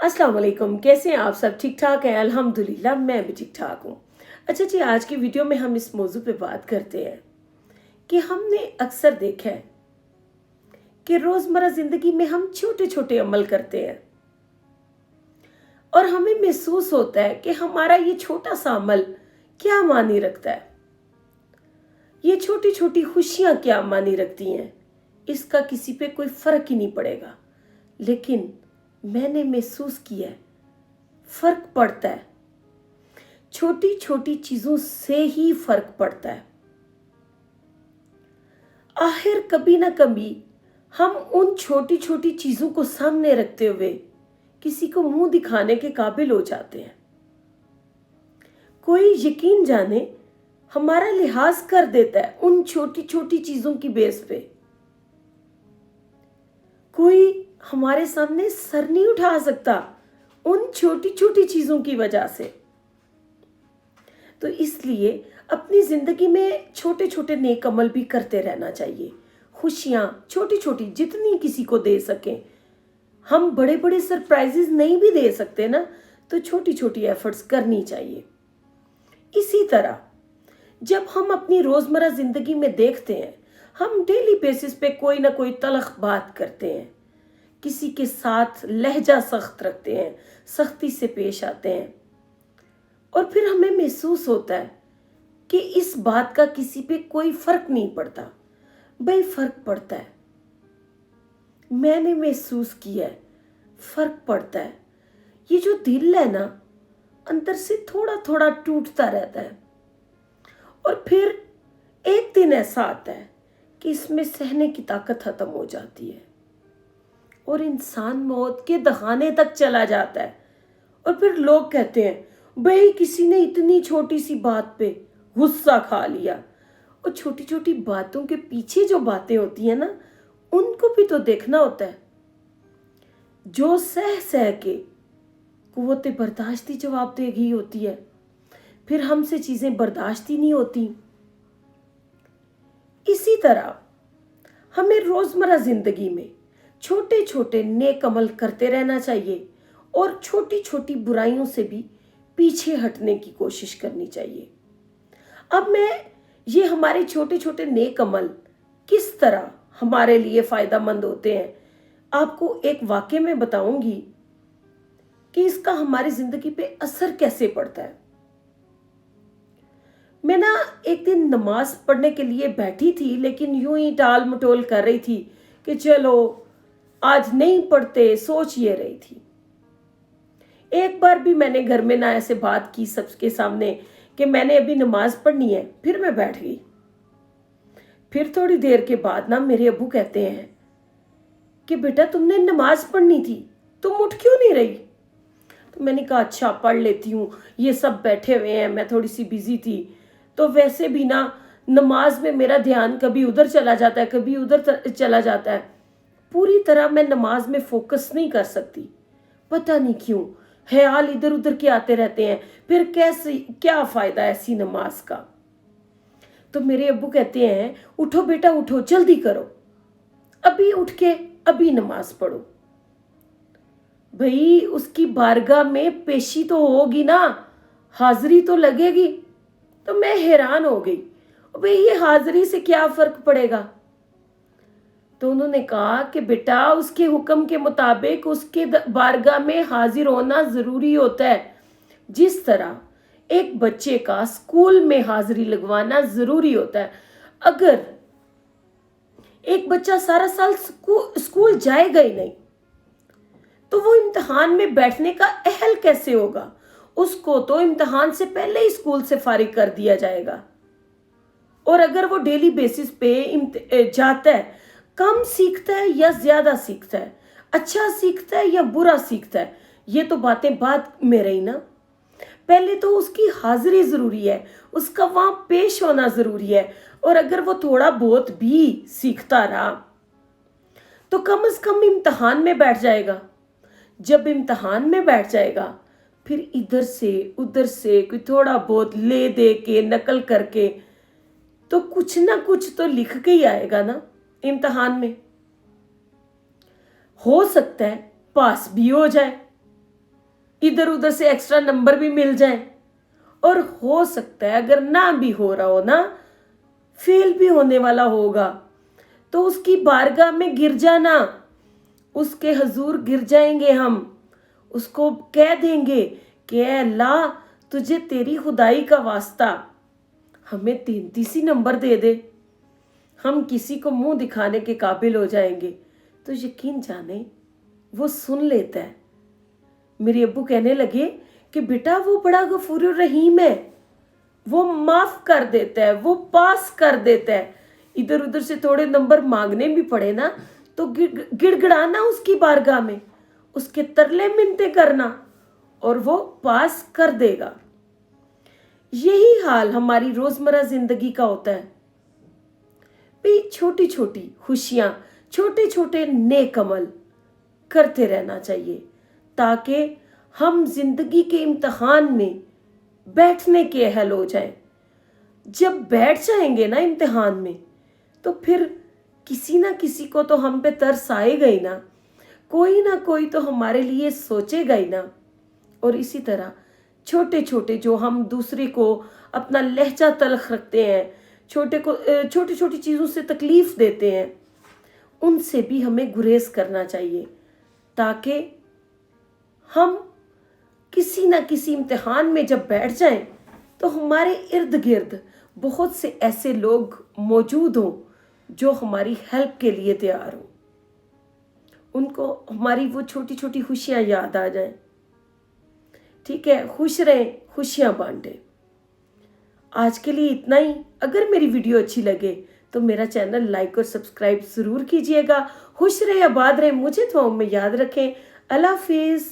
अस्सलाम वालेकुम। कैसे हैं आप सब? ठीक ठाक हैं? अल्हम्दुलिल्लाह मैं भी ठीक ठाक हूँ। अच्छा जी, आज की वीडियो में हम इस मौजू पे बात करते हैं कि हमने अक्सर देखा है कि रोज़मर्रा ज़िंदगी में हम छोटे छोटे अमल करते हैं और हमें महसूस होता है कि हमारा ये छोटा सा अमल क्या मानी रखता है, ये छोटी छोटी खुशियाँ क्या मानी रखती हैं, इसका किसी पे कोई फ़र्क ही नहीं पड़ेगा। लेकिन मैंने महसूस किया है फ़र्क पड़ता है, छोटी छोटी चीज़ों से ही फ़र्क पड़ता है। आखिर कभी ना कभी हम उन छोटी छोटी चीज़ों को सामने रखते हुए किसी को मुंह दिखाने के काबिल हो जाते हैं। कोई यकीन जाने हमारा लिहाज कर देता है उन छोटी छोटी चीज़ों की बेस पे। कोई हमारे सामने सर नहीं उठा सकता उन छोटी छोटी चीज़ों की वजह से। तो इसलिए अपनी ज़िंदगी में छोटे छोटे नेक अमल भी करते रहना चाहिए। खुशियाँ छोटी छोटी जितनी किसी को दे सकें। हम बड़े बड़े सरप्राइजेस नहीं भी दे सकते ना, तो छोटी छोटी एफर्ट्स करनी चाहिए। इसी तरह जब हम अपनी रोज़मर्रा ज़िंदगी में देखते हैं, हम डेली बेसिस पे कोई ना कोई तलख बात करते हैं, किसी के साथ लहजा सख्त रखते हैं, सख्ती से पेश आते हैं और फिर हमें महसूस होता है कि इस बात का किसी पे कोई फर्क नहीं पड़ता। भाई फर्क पड़ता है, मैंने महसूस किया है फर्क पड़ता है। ये जो दिल है ना, अंदर से थोड़ा थोड़ा टूटता रहता है और फिर एक दिन ऐसा आता है कि इसमें सहने की ताकत खत्म हो जाती है और इंसान मौत के दहाने तक चला जाता है। और फिर लोग कहते हैं भाई किसी ने इतनी छोटी सी बात पे गुस्सा खा लिया। और छोटी छोटी बातों के पीछे जो बातें होती है ना, उनको भी तो देखना होता है। जो सह सह के कुव्वत बर्दाश्त ही जवाबदेही होती है, फिर हमसे चीजें बर्दाश्त ही नहीं होती। इसी तरह हमें रोजमर्रा जिंदगी में छोटे छोटे नेक अमल करते रहना चाहिए और छोटी छोटी बुराइयों से भी पीछे हटने की कोशिश करनी चाहिए। अब मैं ये हमारे छोटे छोटे नेक अमल किस तरह हमारे लिए फायदेमंद होते हैं, आपको एक वाक़ये में बताऊंगी कि इसका हमारी जिंदगी पे असर कैसे पड़ता है। मैं ना एक दिन नमाज पढ़ने के लिए बैठी थी, लेकिन यूं ही टाल मटोल कर रही थी कि चलो आज नहीं पढ़ते, सोच ये रही थी। एक बार भी मैंने घर में ना ऐसे बात की सबके सामने कि मैंने अभी नमाज पढ़नी है, फिर मैं बैठ गई। फिर थोड़ी देर के बाद ना मेरे अब्बू कहते हैं कि बेटा तुमने नमाज पढ़नी थी, तुम उठ क्यों नहीं रही? तो मैंने कहा अच्छा पढ़ लेती हूँ, ये सब बैठे हुए हैं, मैं थोड़ी सी बिजी थी। तो वैसे भी ना नमाज में मेरा ध्यान कभी उधर चला जाता है, कभी उधर चला जाता है। पूरी तरह मैं नमाज में फोकस नहीं कर सकती, पता नहीं क्यों ख्याल इधर उधर के आते रहते हैं। फिर कैसे, क्या फायदा ऐसी नमाज का? तो मेरे अब्बू कहते हैं उठो बेटा उठो, जल्दी करो, अभी उठ के अभी नमाज पढ़ो। भाई उसकी बारगाह में पेशी तो होगी ना, हाजिरी तो लगेगी। तो मैं हैरान हो गई, भाई ये हाजिरी से क्या फर्क पड़ेगा? तो उन्होंने कहा कि बेटा उसके हुक्म के मुताबिक उसके बारगाह में हाजिर होना जरूरी होता है, जिस तरह एक बच्चे का स्कूल में हाजिरी लगवाना जरूरी होता है। अगर एक बच्चा सारा साल स्कूल जाएगा ही नहीं, तो वो इम्तिहान में बैठने का अहल कैसे होगा? उसको तो इम्तिहान से पहले ही स्कूल से फारिग कर दिया जाएगा। और अगर वो डेली बेसिस पे जाता है, कम सीखता है या ज्यादा सीखता है, अच्छा सीखता है या बुरा सीखता है, ये तो बातें बाद में रही ना। पहले तो उसकी हाजिरी जरूरी है, उसका वहां पेश होना जरूरी है। और अगर वो थोड़ा बहुत भी सीखता रहा तो कम से कम इम्तिहान में बैठ जाएगा। जब इम्तिहान में बैठ जाएगा, फिर इधर से उधर से कोई थोड़ा बहुत ले दे के नकल करके तो कुछ ना कुछ तो लिख के ही आएगा ना इम्तिहान में। हो सकता है पास भी हो जाए, इधर उधर से एक्स्ट्रा नंबर भी मिल जाए, और हो सकता है अगर ना भी हो रहा हो ना, फेल भी होने वाला होगा, तो उसकी बारगाह में गिर जाना, उसके हजूर गिर जाएंगे हम, उसको कह देंगे कि ऐ अल्लाह, तुझे तेरी खुदाई का वास्ता हमें 33 नंबर दे दे, हम किसी को मुंह दिखाने के काबिल हो जाएंगे। तो यकीन जाने वो सुन लेता है। मेरे अब्बू कहने लगे कि बेटा वो बड़ा गफूर रहीम है, वो माफ कर देता है, वो पास कर देता है। इधर उधर से थोड़े नंबर मांगने भी पड़े ना तो गिड़गिड़ाना उसकी बारगाह में, उसके तरले मिन्नते करना, और वो पास कर देगा। यही हाल हमारी रोजमर्रा जिंदगी का होता है भाई। छोटी छोटी खुशियां, छोटे छोटे नेक अमल करते रहना चाहिए, ताकि हम जिंदगी के इम्तिहान में बैठने के अहल हो जाएं। जब बैठ जाएंगे ना इम्तिहान में, तो फिर किसी ना किसी को तो हम पे तरस आएगा ही ना कोई तो हमारे लिए सोचेगा ही ना। और इसी तरह छोटे छोटे जो हम दूसरे को अपना लहजा तलख रखते हैं, छोटी छोटी चीज़ों से तकलीफ देते हैं, उनसे भी हमें गुरेज करना चाहिए, ताकि हम किसी ना किसी इम्तिहान में जब बैठ जाएं तो हमारे इर्द गिर्द बहुत से ऐसे लोग मौजूद हों जो हमारी हेल्प के लिए तैयार हों, उनको हमारी वो छोटी छोटी खुशियाँ याद आ जाएं। ठीक है, खुश रहें, खुशियाँ बांटें। आज के लिए इतना ही। अगर मेरी वीडियो अच्छी लगे तो मेरा चैनल लाइक और सब्सक्राइब ज़रूर कीजिएगा। खुश रहें, आबाद रहें, मुझे दुआओं में याद रखें। अल्लाह हाफिज़।